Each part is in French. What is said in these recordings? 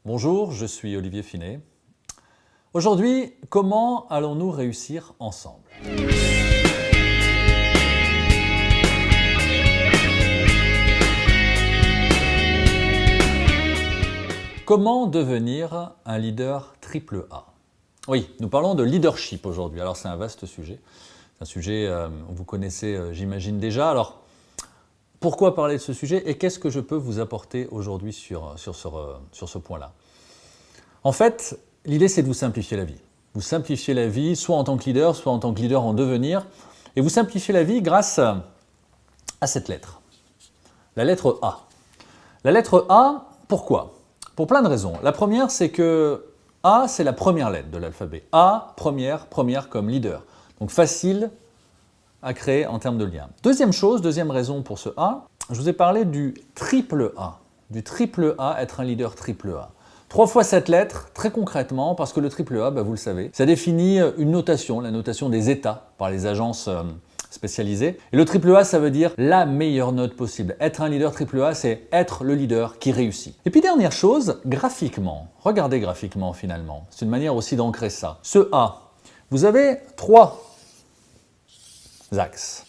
Bonjour, je suis Olivier Finet. Aujourd'hui, comment allons-nous réussir ensemble? Comment devenir un leader triple A? Oui, nous parlons de leadership aujourd'hui. Alors c'est un vaste sujet. C'est un sujet que vous connaissez, j'imagine déjà. Alors, pourquoi parler de ce sujet et qu'est-ce que je peux vous apporter aujourd'hui sur ce point-là? En fait, l'idée c'est de vous simplifier la vie. Vous simplifiez la vie soit en tant que leader en devenir. Et vous simplifiez la vie grâce à cette lettre. La lettre A. La lettre A, pourquoi? Pour plein de raisons. La première, c'est que A, c'est la première lettre de l'alphabet. A, première comme leader. Donc facile à créer en termes de lien. Deuxième raison pour ce A, je vous ai parlé du triple A. Du triple A, être un leader triple A. 3 fois cette lettre, très concrètement, parce que le triple A, vous le savez, ça définit une notation, la notation des états par les agences spécialisées. Et le triple A, ça veut dire la meilleure note possible. Être un leader triple A, c'est être le leader qui réussit. Et puis dernière chose, graphiquement. Regardez graphiquement finalement. C'est une manière aussi d'ancrer ça. Ce A, vous avez 3 axes.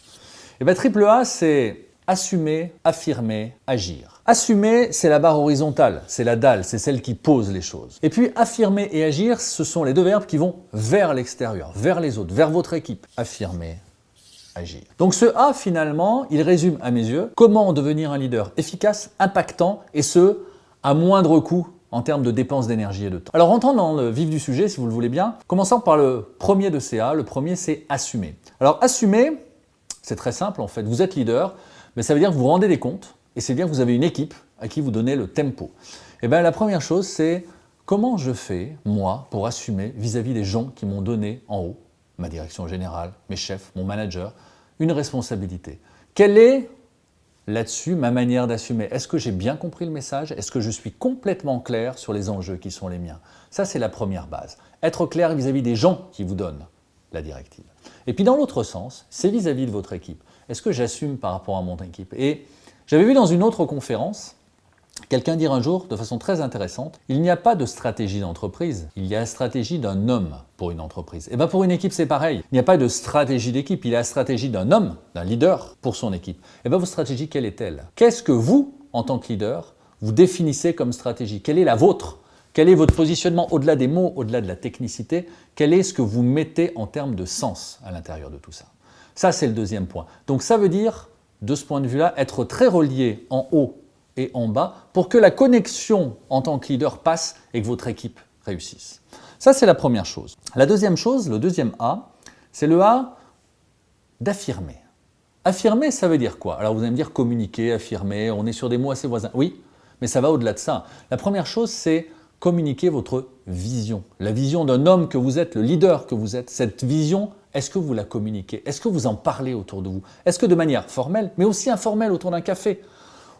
Et bien triple A, c'est assumer, affirmer, agir. Assumer, c'est la barre horizontale, c'est la dalle, c'est celle qui pose les choses. Et puis affirmer et agir, ce sont les deux verbes qui vont vers l'extérieur, vers les autres, vers votre équipe. Affirmer, agir. Donc ce A, finalement, il résume à mes yeux comment devenir un leader efficace, impactant, et ce, à moindre coût en termes de dépenses d'énergie et de temps. Alors rentrons dans le vif du sujet, si vous le voulez bien. Commençons par le premier de ces A. Le premier, c'est assumer. Alors assumer, c'est très simple en fait. Vous êtes leader, mais ça veut dire que vous rendez des comptes, et c'est bien que vous avez une équipe à qui vous donnez le tempo. Et bien la première chose, c'est comment je fais, moi, pour assumer vis-à-vis des gens qui m'ont donné en haut, ma direction générale, mes chefs, mon manager, une responsabilité. Quelle est là-dessus ma manière d'assumer? Est-ce que j'ai bien compris le message? Est-ce que je suis complètement clair sur les enjeux qui sont les miens? Ça, c'est la première base. Être clair vis-à-vis des gens qui vous donnent la directive. Et puis dans l'autre sens, c'est vis-à-vis de votre équipe. Est-ce que j'assume par rapport à mon équipe? Et j'avais vu dans une autre conférence quelqu'un dire un jour de façon très intéressante, il n'y a pas de stratégie d'entreprise, il y a la stratégie d'un homme pour une entreprise. Et bien pour une équipe c'est pareil, il n'y a pas de stratégie d'équipe, il y a la stratégie d'un homme, d'un leader pour son équipe. Et bien votre stratégie, quelle est-elle? Qu'est-ce que vous, en tant que leader, vous définissez comme stratégie? Quelle est la vôtre? Quel est votre positionnement au-delà des mots, au-delà de la technicité? Quel est ce que vous mettez en termes de sens à l'intérieur de tout ça? Ça, c'est le deuxième point. Donc ça veut dire, de ce point de vue-là, être très relié en haut et en bas pour que la connexion en tant que leader passe et que votre équipe réussisse. Ça, c'est la première chose. La deuxième chose, le deuxième A, c'est le A d'affirmer. Affirmer, ça veut dire quoi? Alors vous allez me dire communiquer, affirmer, on est sur des mots assez voisins. Oui, mais ça va au-delà de ça. La première chose, c'est communiquer votre vision. La vision d'un homme que vous êtes, le leader que vous êtes. Cette vision, est-ce que vous la communiquez? Est-ce que vous en parlez autour de vous? Est-ce que de manière formelle, mais aussi informelle autour d'un café?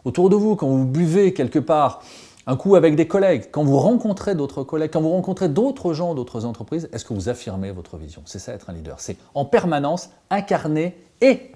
Autour de vous, quand vous buvez quelque part, un coup avec des collègues, quand vous rencontrez d'autres collègues, quand vous rencontrez d'autres gens, d'autres entreprises, est-ce que vous affirmez votre vision? C'est ça être un leader. C'est en permanence incarner et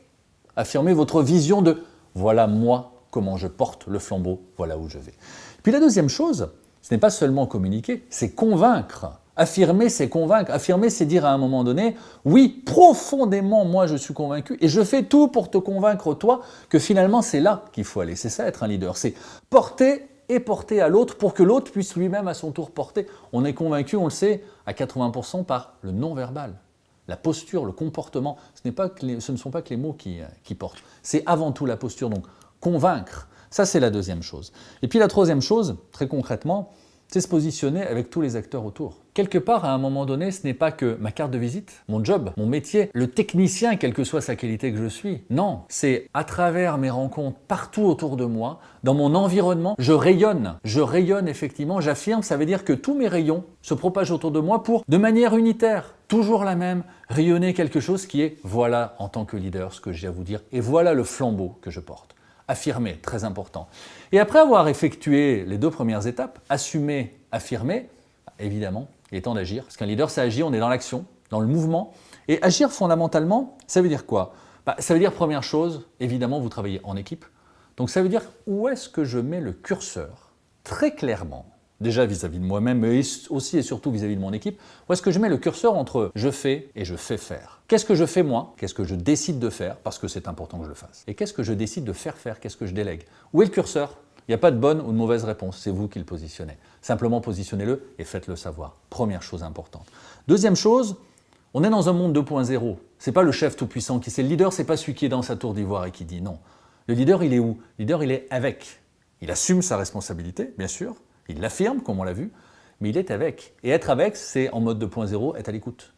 affirmer votre vision de « voilà moi, comment je porte le flambeau, voilà où je vais ». Puis la deuxième chose, ce n'est pas seulement communiquer, c'est convaincre. Affirmer, c'est convaincre. Affirmer, c'est dire à un moment donné, oui, profondément, moi, je suis convaincu et je fais tout pour te convaincre, toi, que finalement, c'est là qu'il faut aller. C'est ça, être un leader. C'est porter et porter à l'autre pour que l'autre puisse lui-même à son tour porter. On est convaincu, on le sait, à 80% par le non-verbal. La posture, le comportement, ce ne sont pas que les mots qui portent. C'est avant tout la posture. Donc, convaincre. Ça, c'est la deuxième chose. Et puis la troisième chose, très concrètement, c'est se positionner avec tous les acteurs autour. Quelque part, à un moment donné, ce n'est pas que ma carte de visite, mon job, mon métier, le technicien, quelle que soit sa qualité que je suis. Non, c'est à travers mes rencontres, partout autour de moi, dans mon environnement, je rayonne effectivement, j'affirme, ça veut dire que tous mes rayons se propagent autour de moi pour, de manière unitaire, toujours la même, rayonner quelque chose qui est, voilà, en tant que leader, ce que j'ai à vous dire, et voilà le flambeau que je porte. Affirmer, très important. Et après avoir effectué les 2 premières étapes, assumer, affirmer, évidemment, il est temps d'agir. Parce qu'un leader, ça agit, on est dans l'action, dans le mouvement. Et agir fondamentalement, ça veut dire quoi? Ça veut dire, première chose, évidemment, vous travaillez en équipe. Donc ça veut dire où est-ce que je mets le curseur, très clairement, déjà vis-à-vis de moi-même, mais aussi et surtout vis-à-vis de mon équipe, où est-ce que je mets le curseur entre je fais et je fais faire? Qu'est-ce que je fais moi? Qu'est-ce que je décide de faire? Parce que c'est important que je le fasse. Et qu'est-ce que je décide de faire faire? Qu'est-ce que je délègue? Où est le curseur? Il n'y a pas de bonne ou de mauvaise réponse, c'est vous qui le positionnez. Simplement positionnez-le et faites-le savoir. Première chose importante. Deuxième chose, on est dans un monde 2.0. C'est pas le chef tout-puissant qui c'est le leader, c'est pas celui qui est dans sa tour d'ivoire et qui dit non. Le leader, il est où? Le leader, il est avec. Il assume sa responsabilité, bien sûr. Il l'affirme, comme on l'a vu, mais il est avec. Et être avec, c'est en mode 2.0, être à l'écoute.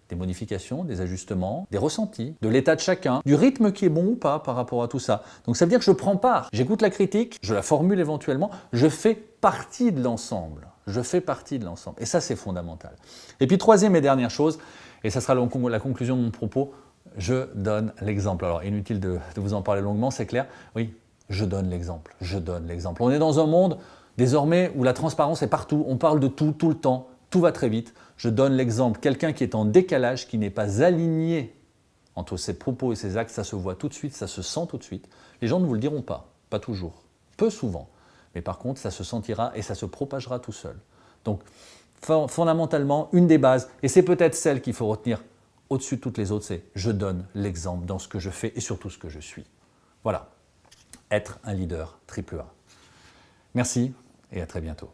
Des modifications, des ajustements, des ressentis, de l'état de chacun, du rythme qui est bon ou pas par rapport à tout ça. Donc ça veut dire que je prends part, j'écoute la critique, je la formule éventuellement, je fais partie de l'ensemble. Je fais partie de l'ensemble. Et ça, c'est fondamental. Et puis troisième et dernière chose, et ça sera la conclusion de mon propos, je donne l'exemple. Alors inutile de vous en parler longuement, c'est clair. Oui, je donne l'exemple, je donne l'exemple. On est dans un monde désormais où la transparence est partout, on parle de tout, tout le temps, tout va très vite. Je donne l'exemple, quelqu'un qui est en décalage, qui n'est pas aligné entre ses propos et ses actes, ça se voit tout de suite, ça se sent tout de suite. Les gens ne vous le diront pas toujours, peu souvent. Mais par contre, ça se sentira et ça se propagera tout seul. Donc, fondamentalement, une des bases, et c'est peut-être celle qu'il faut retenir au-dessus de toutes les autres, c'est je donne l'exemple dans ce que je fais et surtout ce que je suis. Voilà, être un leader AAA. Merci et à très bientôt.